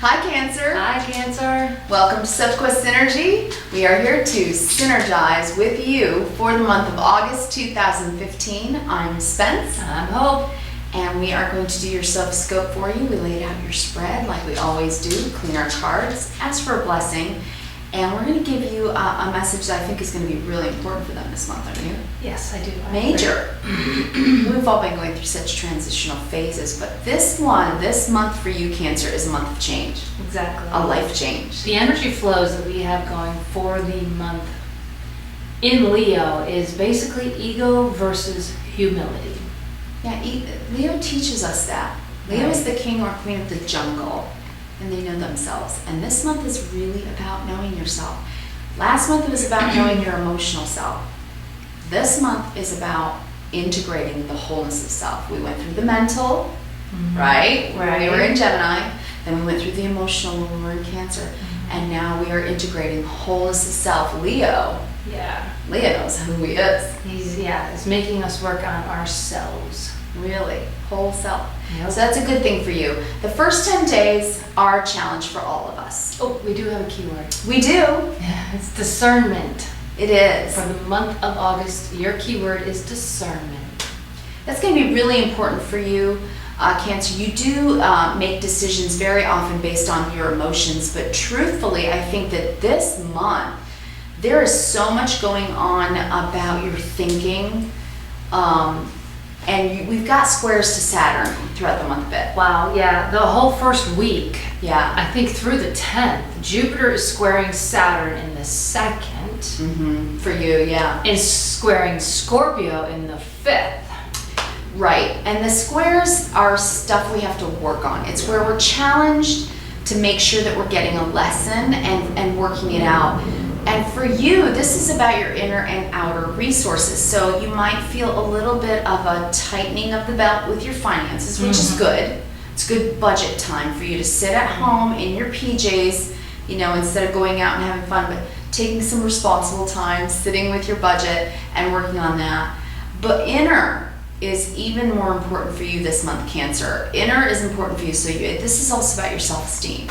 Hi Cancer. Hi Cancer. Welcome to Sophquest Synergy. We are here to synergize with you for the month of August 2015. I'm Spence. I'm Hope. And we are going to do your Sophscope for you. We laid out your spread like we always do, clean our cards, ask for a blessing, and we're going to give you a message that I think is going to be really important for them this month, aren't you? Yes, I do. Major. We've all been going through such transitional phases, but this month for you, Cancer, is a month of change. Exactly. A life change. The energy flows that we have going for the month in Leo is basically ego versus humility. Yeah, Leo teaches us that. Leo is the king or queen of the jungle, and they know themselves. And this month is really about knowing yourself. Last month it was about knowing your emotional self. This month is about integrating the wholeness of self. We went through the mental, right? When we were in Gemini. Then we went through the emotional when we were in Cancer. And now we are integrating wholeness of self. Leo. Yeah. Leo knows who he is. He's making us work on ourselves. Really, whole self. Yep. So that's a good thing for you. The first 10 days are a challenge for all of us. Oh, we do have a keyword. We do. Yeah, it's discernment. It is. For the month of August, your keyword is discernment. That's going to be really important for you, Cancer. You do make decisions very often based on your emotions, but truthfully, I think that this month, there is so much going on about your thinking. And we've got squares to Saturn throughout the month a bit. Wow, yeah, the whole first week. Yeah. I think through the 10th, Jupiter is squaring Saturn in the 2nd. For you, yeah. And squaring Scorpio in the 5th. Right, and the squares are stuff we have to work on. It's where we're challenged to make sure that we're getting a lesson and working it out. And for you, this is about your inner and outer resources. So you might feel a little bit of a tightening of the belt with your finances, which is good. It's good budget time for you to sit at home in your PJs, instead of going out and having fun, but taking some responsible time, sitting with your budget and working on that. But inner is even more important for you this month, Cancer. Inner is important for you. So this is also about your self-esteem.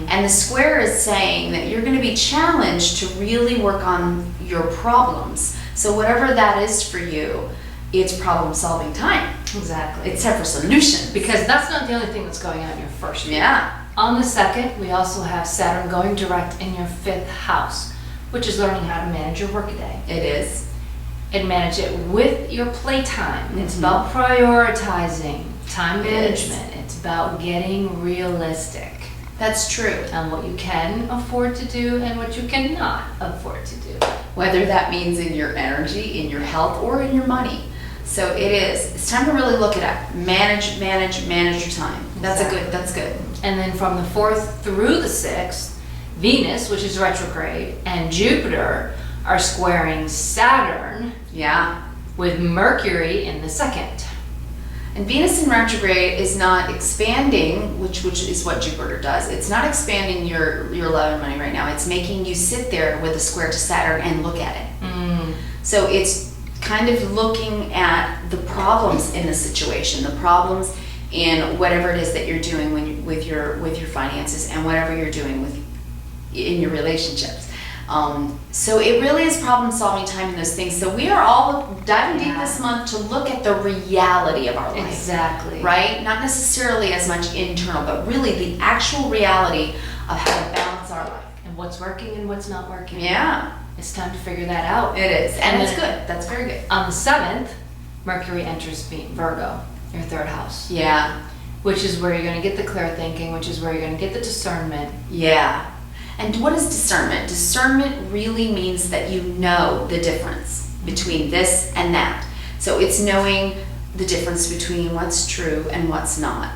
And the square is saying that you're going to be challenged to really work on your problems. So whatever that is for you, it's problem-solving time. Exactly. It's time for solutions. Because that's not the only thing that's going on in your first week. Yeah. On the 2nd, we also have Saturn going direct in your 5th house, which is learning how to manage your workday. It is. And manage it with your playtime. It's about prioritizing time management. It's about getting realistic. That's true. On what you can afford to do and what you cannot afford to do. Whether that means in your energy, in your health, or in your money. So it is. It's time to really look at it. Manage your time. That's good. And then from the 4th through the 6th, Venus, which is retrograde, and Jupiter are squaring Saturn. Yeah. With Mercury in the 2nd. And Venus in retrograde is not expanding, which is what Jupiter does. It's not expanding your love and money right now. It's making you sit there with a square to Saturn and look at it. So it's kind of looking at the problems in the situation, the problems in whatever it is that you're doing with your finances and whatever you're doing in your relationships. So it really is problem-solving time in those things. So we are all diving deep this month to look at the reality of our life. Exactly. Right? Not necessarily as much internal, but really the actual reality of how to balance our life. And what's working and what's not working. Yeah. It's time to figure that out. It is. And it's good. That's very good. On the 7th, Mercury enters Virgo, your 3rd house. Yeah. Which is where you're going to get the clear thinking, which is where you're going to get the discernment. Yeah. And what is discernment? Discernment really means that you know the difference between this and that. So it's knowing the difference between what's true and what's not.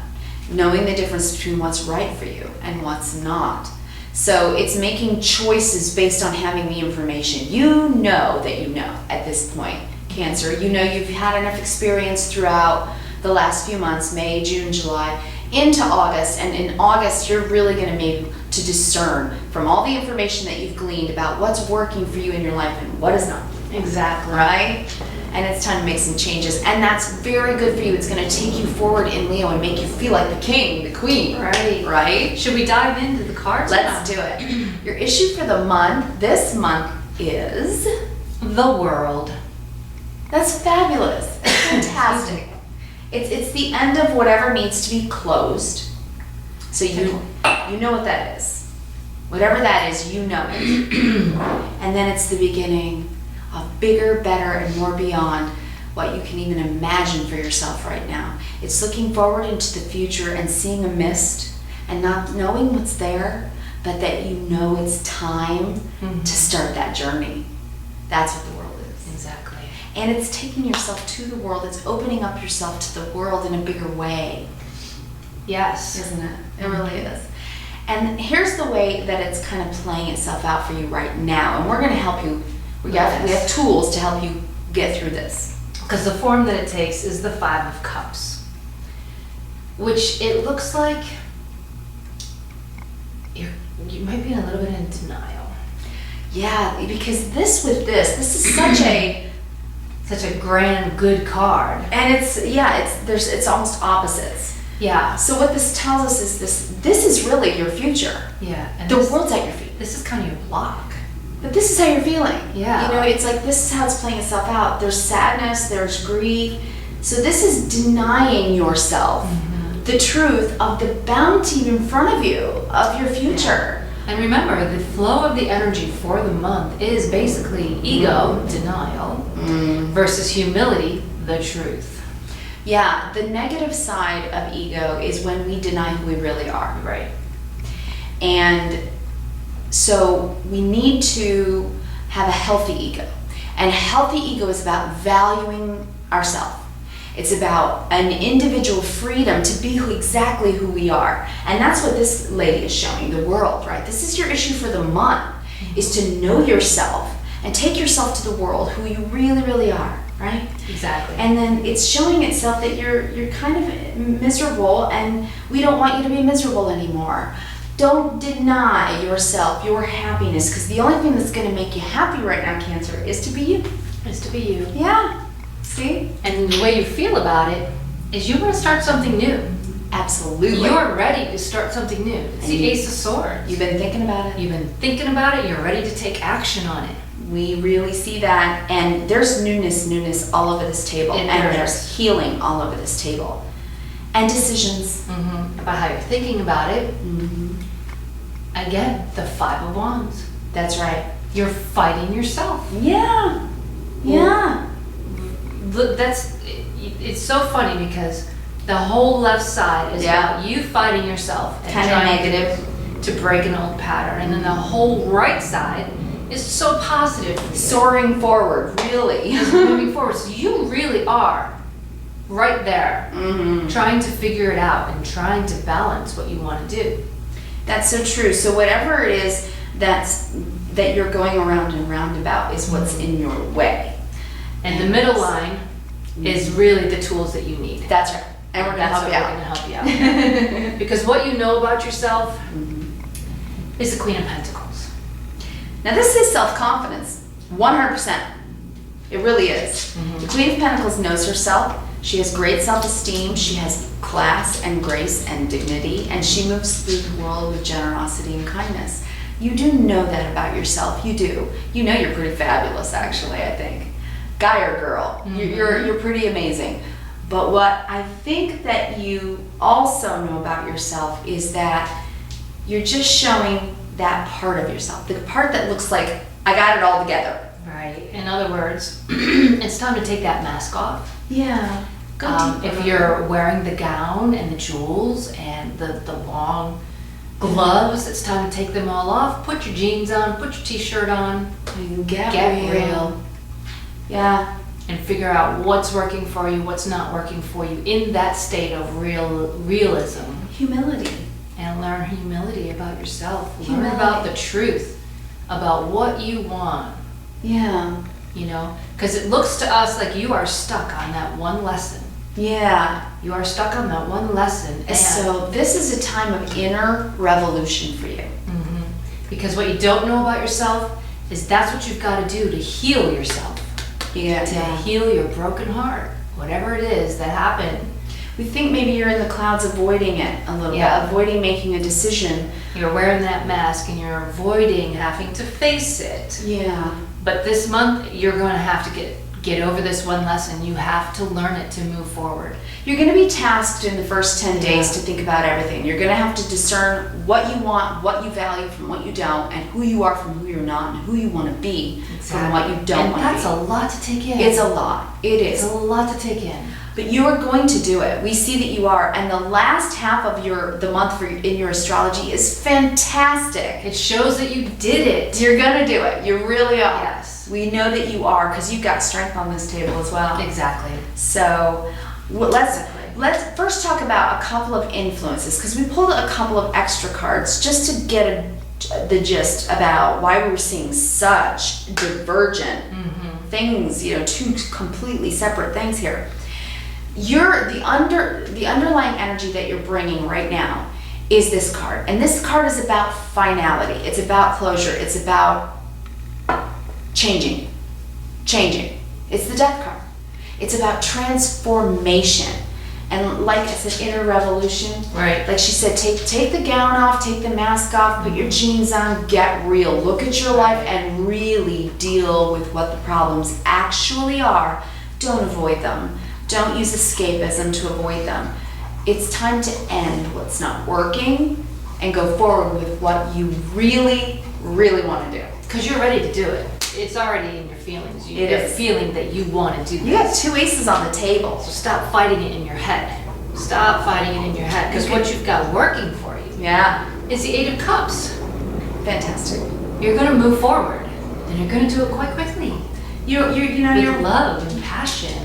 Knowing the difference between what's right for you and what's not. So it's making choices based on having the information. You know that you know at this point, Cancer. You know you've had enough experience throughout the last few months, May, June, July, into August. And in August, you're really going to be able to discern from all the information that you've gleaned about what's working for you in your life and what is not. Exactly. right? And it's time to make some changes. And that's very good for you. It's going to take you forward in Leo and make you feel like the king, the queen. Right. Right? Should we dive into the cards? Let's do it. Your issue for the month, this month, is... The World. That's fabulous. It's fantastic. It's the end of whatever needs to be closed. So you know what that is. Whatever that is, you know it. And then it's the beginning of bigger, better, and more beyond what you can even imagine for yourself right now. It's looking forward into the future and seeing a mist and not knowing what's there, but that you know it's time to start that journey. That's what the world is. Exactly. And it's taking yourself to the world. It's opening up yourself to the world in a bigger way. Yes. Isn't it? It really is. And here's the way that it's kind of playing itself out for you right now. And we're going to help you. We have tools to help you get through this. Because the form that it takes is the Five of Cups, which it looks like you might be in a little bit in denial. Yeah, because this is such a grand, good card. and it's almost opposites. Yeah. So what this tells us is this is really your future. Yeah. And The world's at your feet. This is kind of your block. But this is how you're feeling. Yeah. You know, it's like this is how it's playing itself out. There's sadness, there's grief. So this is denying yourself the truth of the bounty in front of you, of your future. And remember, the flow of the energy for the month is basically ego, denial, versus humility, the truth. Yeah, the negative side of ego is when we deny who we really are. Right. And so we need to have a healthy ego. And a healthy ego is about valuing ourselves. It's about an individual freedom to be exactly who we are. And that's what this lady is showing the world, right? This is your issue for the month, is to know yourself and take yourself to the world, who you really, really are, right? Exactly. And then it's showing itself that you're kind of miserable, and we don't want you to be miserable anymore. Don't deny yourself your happiness, because the only thing that's going to make you happy right now, Cancer, is to be you. Is to be you. Yeah. See? And the way you feel about it is you want to start something new. Absolutely. You're ready to start something new. It's the Ace of Swords. You've been thinking about it. You've been thinking about it. You're ready to take action on it. We really see that, and there's newness all over this table, and there's healing all over this table, and decisions About how you're thinking about it. Again, the Five of Wands. That's right. You're fighting yourself. Yeah. Yeah. It's so funny because the whole left side is about you fighting yourself and Kind of trying negative. to break an old pattern, and then the whole right side is so positive for you. Soaring forward, really. Moving forward. So you really are right there, trying to figure it out and trying to balance what you want to do. That's so true. So whatever it is that you're going around and round about is what's in your way. And the middle line is really the tools that you need. That's right. And we're going to help you out. We're going to help you out. Because what you know about yourself is the Queen of Pentacles. Now this is self-confidence, 100%. It really is. The Queen of Pentacles knows herself. She has great self-esteem. She has class and grace and dignity, and she moves through the world with generosity and kindness. You do know that about yourself. You do. You know you're pretty fabulous, actually, I think. Guy or girl, you're pretty amazing. But what I think that you also know about yourself is that you're just showing that part of yourself, the part that looks like, I got it all together. Right. In other words, it's time to take that mask off. Yeah. If you're wearing the gown and the jewels and the long gloves, it's time to take them all off. Put your jeans on, put your t-shirt on, Get real. Yeah. and figure out what's working for you, what's not working for you in that state of realism. Humility. And learn humility about yourself. Humility. Learn about the truth, about what you want, Yeah. you know? Because it looks to us like you are stuck on that one lesson. Yeah. You are stuck on that one lesson. And So this is a time of inner revolution for you. because what you don't know about yourself is that's what you've got to do to heal yourself. Yeah. to heal your broken heart, whatever it is that happened. We think maybe you're in the clouds avoiding it a little Yeah. bit, avoiding making a decision. You're wearing that mask and you're avoiding having to face it. Yeah. But this month, you're going to have to get over this one lesson. You have to learn it to move forward. You're going to be tasked in the first 10 days to think about everything. You're going to have to discern what you want, what you value from what you don't, and who you are from who you're not, and who you want to be from what you don't want to be. And that's a lot to take in. It's a lot. It is. It's a lot to take in. But you are going to do it. We see that you are. And the last half of the month in your astrology is fantastic. It shows that you did it. You're going to do it. You really are. Yes. We know that you are because you've got strength on this table as well. Exactly. So let's first talk about a couple of influences because we pulled a couple of extra cards just to get the gist about why we were seeing such divergent things, two completely separate things here. The underlying energy that you're bringing right now is this card. And this card is about finality. It's about closure. It's about changing. It's the Death card. It's about transformation. And like I said, inner revolution. Right. Like she said, take the gown off, take the mask off, put your jeans on, get real. Look at your life and really deal with what the problems actually are. Don't avoid them. Don't use escapism to avoid them. It's time to end what's not working and go forward with what you really, really want to do. Because you're ready to do it. It's already in your feelings. You're feeling that you want to do this. You got 2 aces on the table. So stop fighting it in your head. Stop fighting it in your head. Because what you've got working for you is the 8 of Cups. Fantastic. You're going to move forward. And you're going to do it quite quickly. You're With love and passion.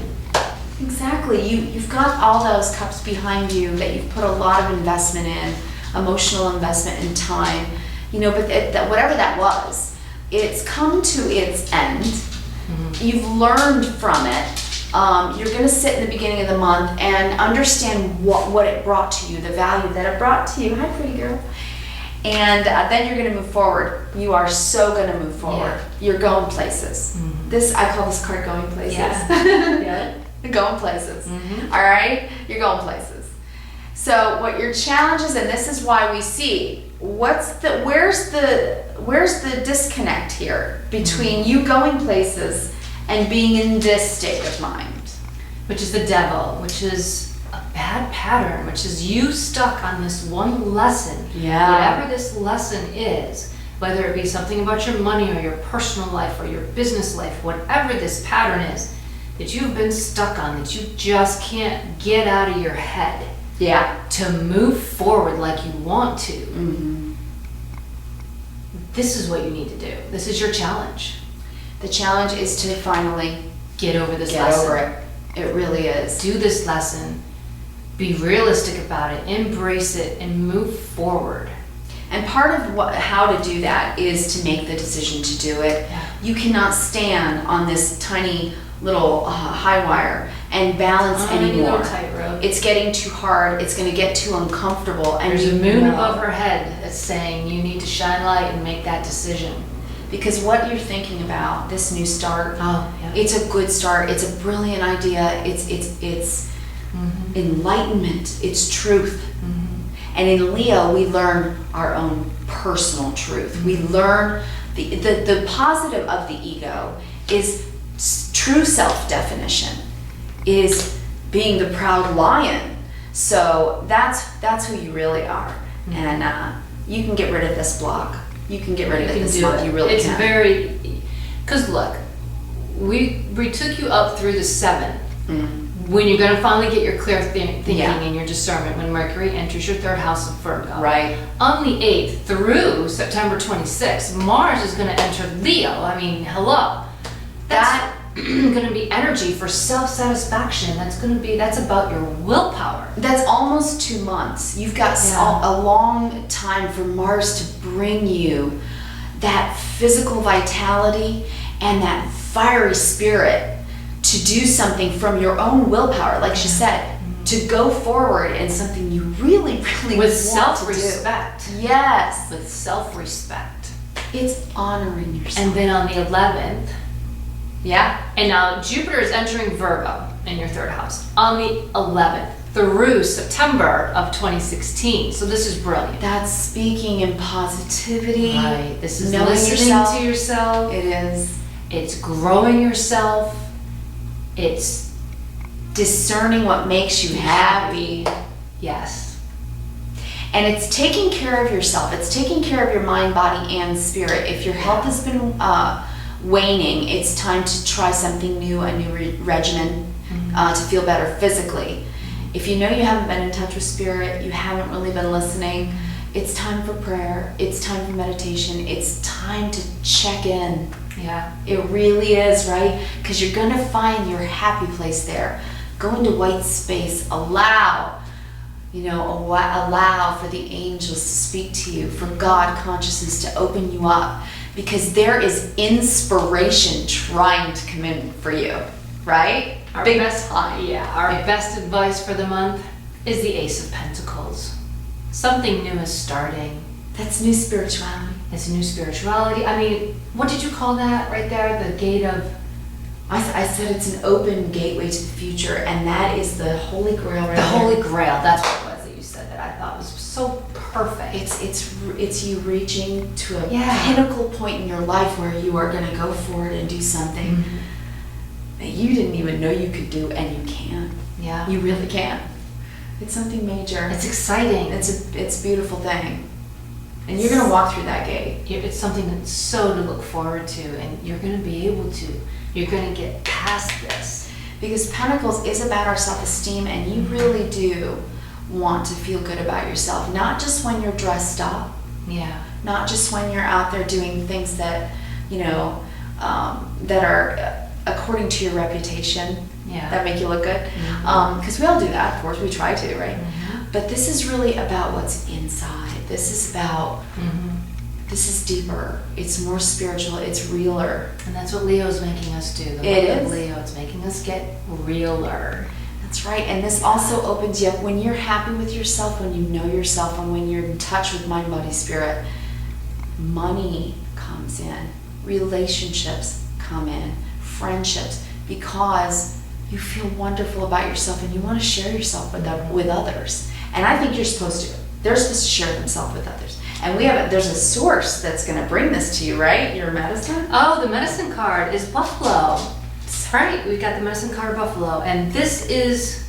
Exactly. You've got all those cups behind you that you've put a lot of investment in, emotional investment and time, but whatever that was, it's come to its end. You've learned from it. You're going to sit in the beginning of the month and understand what it brought to you, the value that it brought to you. Hi, pretty girl. And then you're going to move forward. You are so going to move forward. Yeah. You're going places. I call this card going places. Yeah. Going places. All right? You're going places. So what your challenge is, and this is why we see, where's the disconnect here between you going places and being in this state of mind? Which is the devil, which is a bad pattern, which is you stuck on this one lesson. Yeah. Whatever this lesson is, whether it be something about your money or your personal life or your business life, whatever this pattern is, that you've been stuck on, that you just can't get out of your head. Yeah. To move forward like you want to. This is what you need to do. This is your challenge. The challenge is to finally get over this lesson. Get over it. It really is. Do this lesson. Be realistic about it. Embrace it and move forward. And part of how to do that is to make the decision to do it. Yeah. You cannot stand on this tiny little high wire and balance anymore. It's getting too hard. It's going to get too uncomfortable. And there's a moon above her head that's saying you need to shine light and make that decision. Because what you're thinking about, this new start, yeah. It's a good start. It's a brilliant idea. It's enlightenment. It's truth. And in Leo, we learn our own personal truth. We learn the positive of the ego is true self-definition, is being the proud lion. So that's who you really are. And you can get rid of this block. You can get rid of it this month. You really can. It's very, because look, we took you up through the 7th. When you're going to finally get your clear thinking and your discernment, when Mercury enters your 3rd house of Virgo. Right. On the 8th through September 26th, Mars is going to enter Leo. I mean, hello. That's going to be energy for self-satisfaction. That's about your willpower. That's almost 2 months. You've got a long time for Mars to bring you that physical vitality and that fiery spirit to do something from your own willpower, like she said, to go forward in something you really, really with want self-respect. To do. Yes. With self-respect. It's honoring yourself. And then on the 11th, Yeah. And now Jupiter is entering Virgo in your third house on the 11th through September of 2016. So this is brilliant. That's speaking in positivity. Right. This is knowing listening yourself. to yourself. It is. It's growing yourself. It's Discerning what makes you happy. yes. And it's taking care of yourself. It's taking care of your mind, body, and spirit. If your health has been waning, it's time to try something new, a new regimen to feel better physically. If you know you haven't been in touch with spirit, you haven't really been listening, it's time for prayer. It's time for meditation. It's time to check in. Yeah. It really is, right? Because you're going to find your happy place there. Go into white space. Allow for the angels to speak to you, for God consciousness to open you up, because there is inspiration trying to come in for you, right? Our Big best, time. our best advice for the month is the Ace of Pentacles. Something new is starting. That's new spirituality. It's new spirituality. I mean, what did you call that right there? The gate of... I said it's an open gateway to the future, and that is the Holy Grail right The there. Holy Grail. That's what it was that you said that I thought was so perfect. It's you reaching to a Yeah. pinnacle point in your life where you are going to go forward and do something that you didn't even know you could do, and you can. Yeah. You really can. It's something major. It's exciting. It's a beautiful thing, and you're going to walk through that gate. It's something that's so to look forward to, and you're going to be able to. You're going to get past this. Because Pentacles is about our self-esteem, and you really do want to feel good about yourself, not just when you're dressed up, Yeah. not just when you're out there doing things that, that are according to your reputation, Yeah. that make you look good. Because we all do that, of course, we try to, right? But this is really about what's inside. This is about, this is deeper, it's more spiritual, it's realer. And that's what Leo's making us do. The It month of is. Leo, it's making us get realer. That's right, and this also opens you up when you're happy with yourself, when you know yourself, and when you're in touch with mind, body, spirit. Money comes in, relationships come in, friendships, because you feel wonderful about yourself and you want to share yourself with others. And I think you're supposed to. They're supposed to share themselves with others. And there's a source that's going to bring this to you, right? Your medicine? Oh, the medicine card is Buffalo. That's right, we've got the medicine card Buffalo. And this is...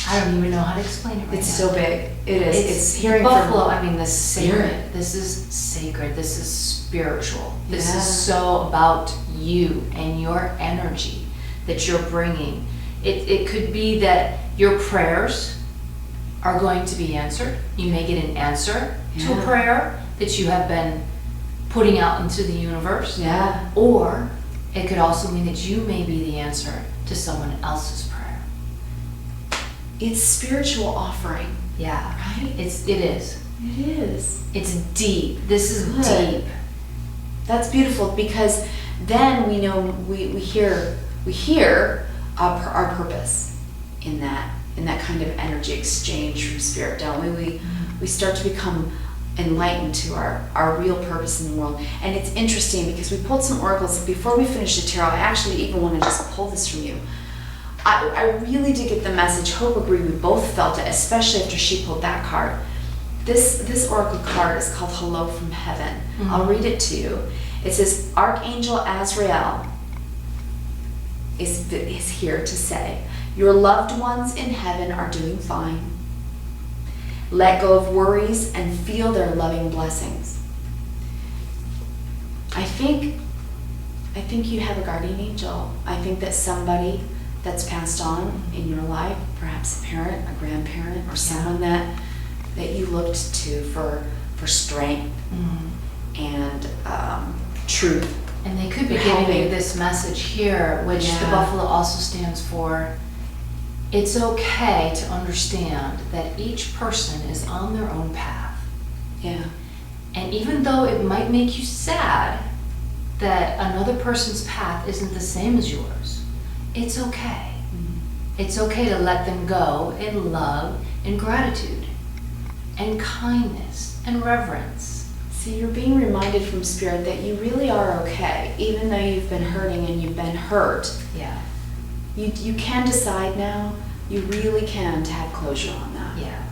I don't even know how to explain it right It's now. so big. It is. It's hearing Buffalo, from I mean, the sacred. Spirit. This is sacred. This is spiritual. This Yeah. is so about you and your energy that you're bringing. It could be that your prayers are going to be answered. You may get an answer to a Yeah. prayer that you have been putting out into the universe. Yeah. Or it could also mean that you may be the answer to someone else's prayer. It's spiritual offering, Yeah. right? It is. It is. It's deep. This is Good. deep. That's beautiful, because then we know we hear our purpose in that kind of energy exchange from spirit, don't we? We start to become enlightened to our real purpose in the world. And it's interesting because we pulled some oracles. Before we finish the tarot, I actually even want to just pull this from you. I really did get the message. Hope agreed. We both felt it, especially after she pulled that card. This oracle card is called Hello from Heaven. I'll read it to you. It says, Archangel Azrael is here to say, your loved ones in heaven are doing fine. Let go of worries and feel their loving blessings. I think you have a guardian angel. I think that somebody that's passed on in your life, perhaps a parent, a grandparent, or someone that you looked to for strength and truth. And they could be You're giving you helping. this message here, which the Yeah. buffalo also stands for. It's okay to understand that each person is on their own path. Yeah. And even though it might make you sad that another person's path isn't the same as yours, it's okay. It's okay to let them go in love and gratitude and kindness and reverence. See, you're being reminded from Spirit that you really are okay, even though you've been hurting and you've been hurt. Yeah. You can decide now, you really can, to have closure on that. Yeah.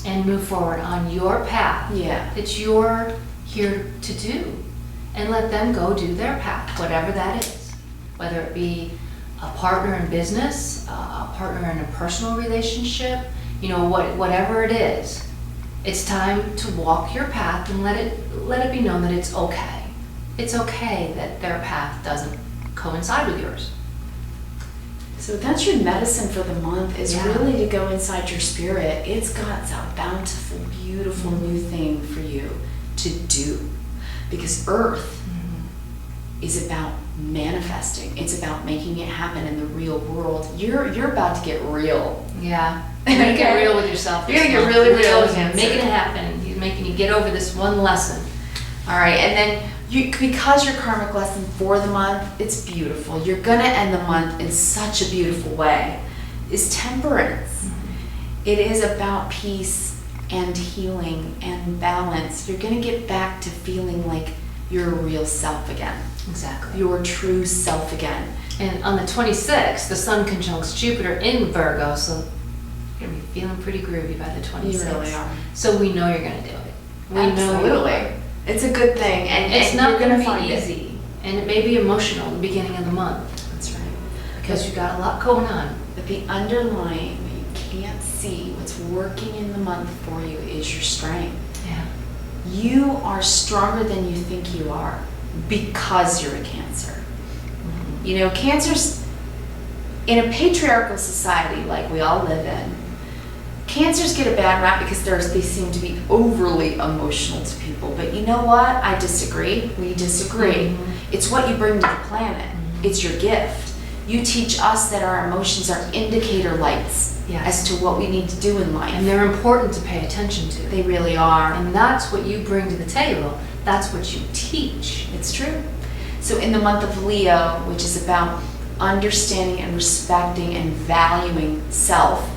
And move forward on your path. Yeah. That you're here to do. And let them go do their path, whatever that is. Whether it be a partner in business, a partner in a personal relationship, whatever it is. It's time to walk your path and let it be known that it's okay. It's okay that their path doesn't coincide with yours. So that's your medicine for the month, is Yeah. really to go inside your spirit. It's got a bountiful, beautiful new thing for you to do. Because Earth is about manifesting. It's about making it happen in the real world. You're about to get real. Yeah. You're gonna get real with yourself. You're gonna get really real with Making Cancer. it happen. He's making you get over this one lesson. All right, and then because your karmic lesson for the month, it's beautiful. You're gonna end the month in such a beautiful way. Is temperance. It is about peace and healing and balance. You're gonna get back to feeling like your real self again. Exactly. Your true self again. And on the 26th, the Sun conjuncts Jupiter in Virgo, so you're gonna be feeling pretty groovy by the 26th. You really are. So we know you're gonna do it. We know you Absolutely. are. It's a good thing, and It's and not you're gonna find be it. easy, and it may be emotional at the beginning of the month That's right. because you've got a lot going on. But the underlying, what you can't see, what's working in the month for you is your strength. Yeah. You are stronger than you think you are because you're a Cancer. Cancers, in a patriarchal society like we all live in, Cancers get a bad rap because they seem to be overly emotional to people. But you know what? I disagree. We disagree. It's what you bring to the planet. It's your gift. You teach us that our emotions are indicator lights as to what we need to do in life. And they're important to pay attention to. They really are. And that's what you bring to the table. That's what you teach. It's true. So in the month of Leo, which is about understanding and respecting and valuing self,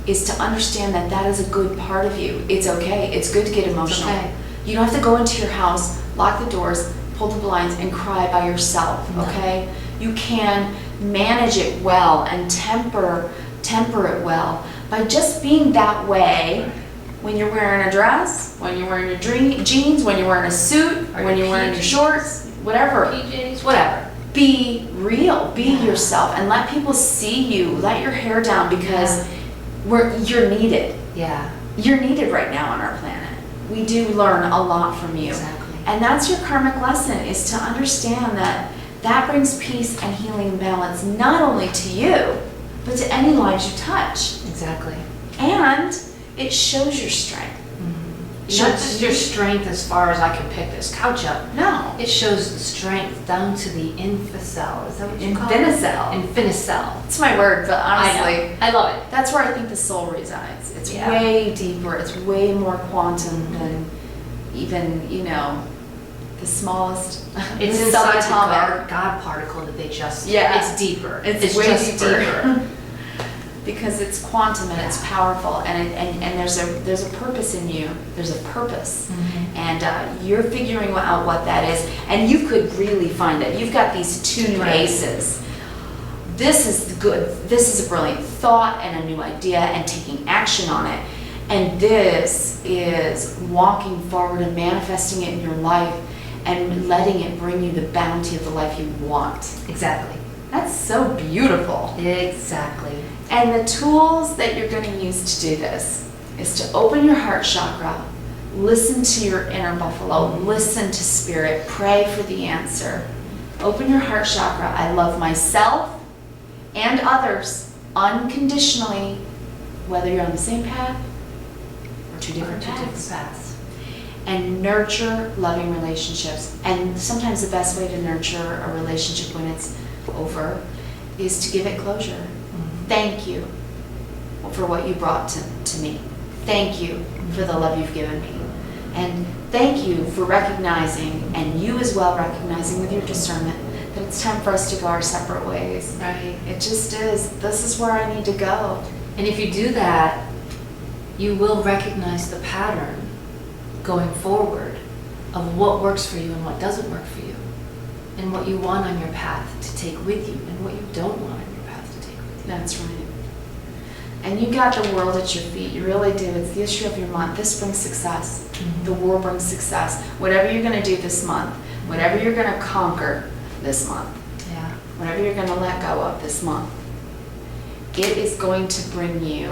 is to understand that that is a good part of you. It's okay. It's good to get emotional. It's okay. You don't have to go into your house, lock the doors, pull the blinds, and cry by yourself, No. okay? You can manage it well and temper it well by just being that way when you're wearing a dress, when you're wearing your jeans, when you're wearing a suit, Or when your you're wearing your PJs. shorts, whatever. PJs, whatever. Be real, be Yeah. yourself, and let people see you. Let your hair down because you're needed. Yeah. You're needed right now on our planet. We do learn a lot from you. Exactly. And that's your karmic lesson, is to understand that brings peace and healing and balance not only to you, but to any lives you touch. Exactly. And it shows your strength. Not just your strength as far as I can pick this couch up. No. It shows the strength down to the infocell. Is that what you call it? Infinocell. Infinocell. It's my word, but honestly, I know. I love it. that's where I think the soul resides. It's Yeah. way deeper. It's way more quantum than even, the smallest. It's the inside the subatomic. God particle that they just. Yeah. It's deeper. It's way just deeper. Because it's quantum and it's powerful, and there's a purpose in you. There's a purpose, and you're figuring out what that is. And you could really find it. You've got these two new Right. aces. This is good. This is a brilliant thought and a new idea, and taking action on it. And this is walking forward and manifesting it in your life, and letting it bring you the bounty of the life you want. Exactly. That's so beautiful. Exactly. And the tools that you're going to use to do this is to open your heart chakra, listen to your inner buffalo, listen to spirit, pray for the answer. Open your heart chakra. I love myself and others unconditionally, whether you're on the same path or two different paths. And nurture loving relationships. And sometimes the best way to nurture a relationship when it's over is to give it closure. Thank you for what you brought to me. Thank you for the love you've given me. And thank you for recognizing, and you as well recognizing with your discernment, that it's time for us to go our separate ways. Right. It just is. This is where I need to go. And if you do that, you will recognize the pattern going forward of what works for you and what doesn't work for you, and what you want on your path to take with you and what you don't want on your path to take with you. That's right. And you got the world at your feet. You really do. It's the issue of your month. This brings success. The world brings success. Whatever you're going to do this month, whatever you're going to conquer this month, Yeah. whatever you're going to let go of this month, it is going to bring you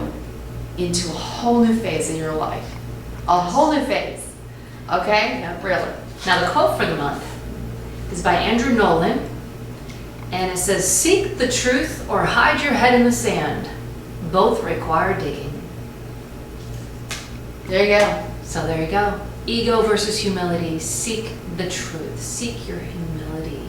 into a whole new phase in your life. A whole new phase. Okay? Yep. Really. Now the quote for the month is by Andrew Nolan, and it says, "Seek the truth or hide your head in the sand. Both require digging." There you go. So there you go. Ego versus humility. Seek the truth. Seek your humility.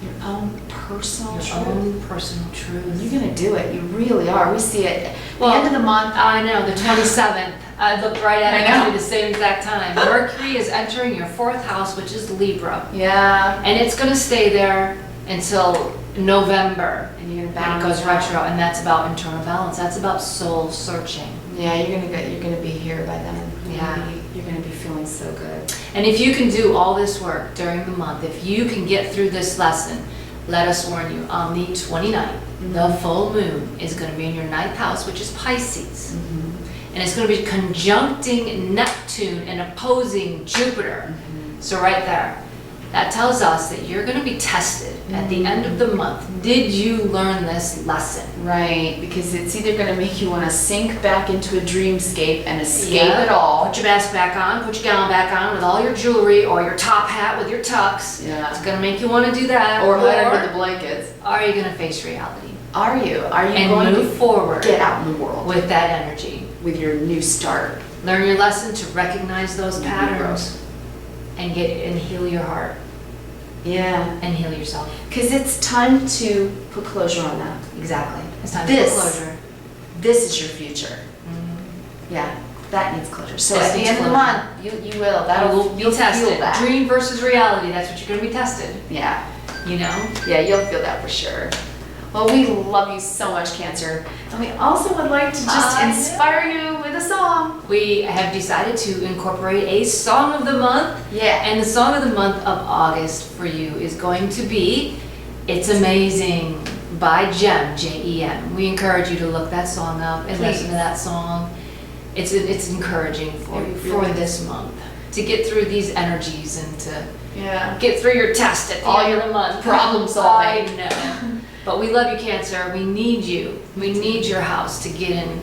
Your own personal Your truth. own personal truth. You're going to do it. You really are. We see it at Well, the end of the month. I know, the 27th. I looked right at it I know. at the same exact time. Mercury is entering your 4th house, which is Libra. Yeah. And it's going to stay there until November. And you're going to And it balance goes out. retro, and that's about internal balance. That's about soul searching. Yeah, you're gonna be here by then. Yeah. You're gonna be feeling so good. And if you can do all this work during the month, if you can get through this lesson, let us warn you, on the 29th, the full moon is going to be in your 9th house, which is Pisces. And it's going to be conjuncting Neptune and opposing Jupiter. So right there, that tells us that you're going to be tested at the end of the month. Did you learn this lesson? Right, because it's either gonna make you wanna sink back into a dreamscape and escape Yeah. it all. Put your mask back on, put your gown back on with all your jewelry, or your top hat with your tux. Yeah. It's going to make you want to do that. Or hide under the blankets. Are you going to face reality? Are you? Are you And going move to forward get out in the world with that energy. with your new start? Learn your lesson to recognize those Yeah, patterns and heal your heart Yeah, and heal yourself. because it's time to put closure on that. Exactly. It's time This- for closure. This is your future. Yeah, that needs closure. So This at the needs end of the closure. month, you will. That'll You'll be tested. feel that. Dream versus reality. That's what you're going to be tested. Yeah. You know? Yeah, you'll feel that for sure. Well, we love you so much, Cancer. And we also would like to just I know. inspire you with a song. We have decided to incorporate a song of the month. Yeah. And the song of the month of August for you is going to be "It's Amazing" by Jem, Jem. We encourage you to look that song up and listen to Please. that song. It's encouraging for It you really for is. this month to get through these energies and to Yeah. get through your test at the All end your of the month. problem solving. I know. But we love you, Cancer. We need you. We need your house to get in,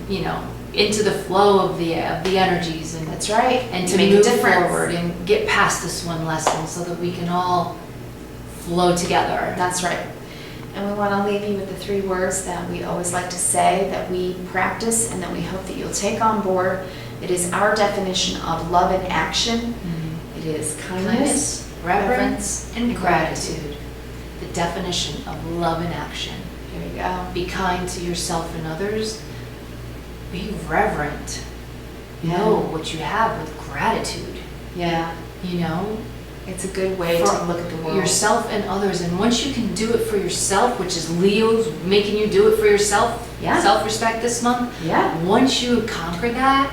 into the flow of the energies and That's right. and to make a move difference. forward and get past this one lesson so that we can all flow together. That's right. And we want to leave you with the 3 words that we always like to say, that we practice, and that we hope that you'll take on board. It is our definition of love in action. It is kindness, reverence, and gratitude. The definition of love in action. Here we go. Be kind to yourself and others. Be reverent. Yeah. Know what you have with gratitude. Yeah. It's a good way For to look at the world. yourself and others. And once you can do it for yourself, which is Leo's making you do it for yourself, Yeah. self-respect this month, Yeah. once you conquer that,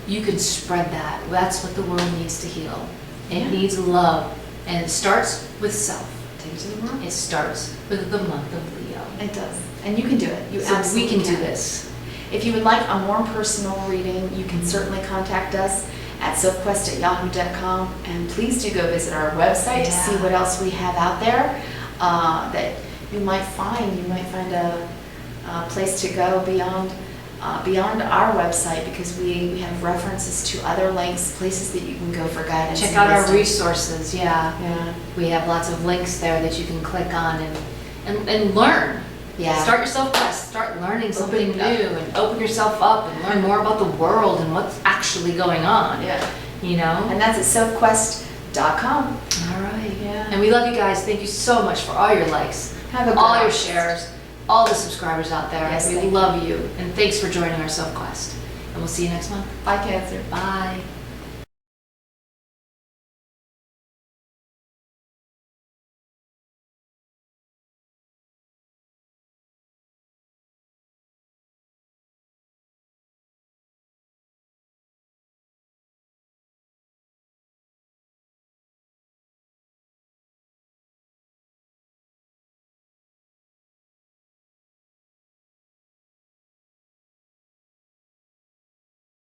you can spread that. That's what the world needs to heal. It Yeah. needs love. And it starts with self. Take it to the world. It starts with the month of Leo. It does. And you can do it. You So we absolutely can do this. If you would like a more personal reading, you can certainly contact us at sophquest@yahoo.com, and please do go visit our website to see Yeah. what else we have out there that you might find. You might find a place to go beyond our website, because we have references to other links, places that you can go for guidance. Check and out our wisdom. resources, yeah. Yeah. We have lots of links there that you can click on and learn. Yeah. Start your Sophquest, start learning something Open new up. and open yourself up and learn more about the world and what's actually going on, Yeah. And that's at sophquest.com. all right. Yeah. And we love you guys. Thank you so much for all your likes, Have a good all your August. shares, all the subscribers out there. Yes, We thank you. love you. And thanks for joining our Sophquest. And we'll see you next month. Bye, Cancer. Bye.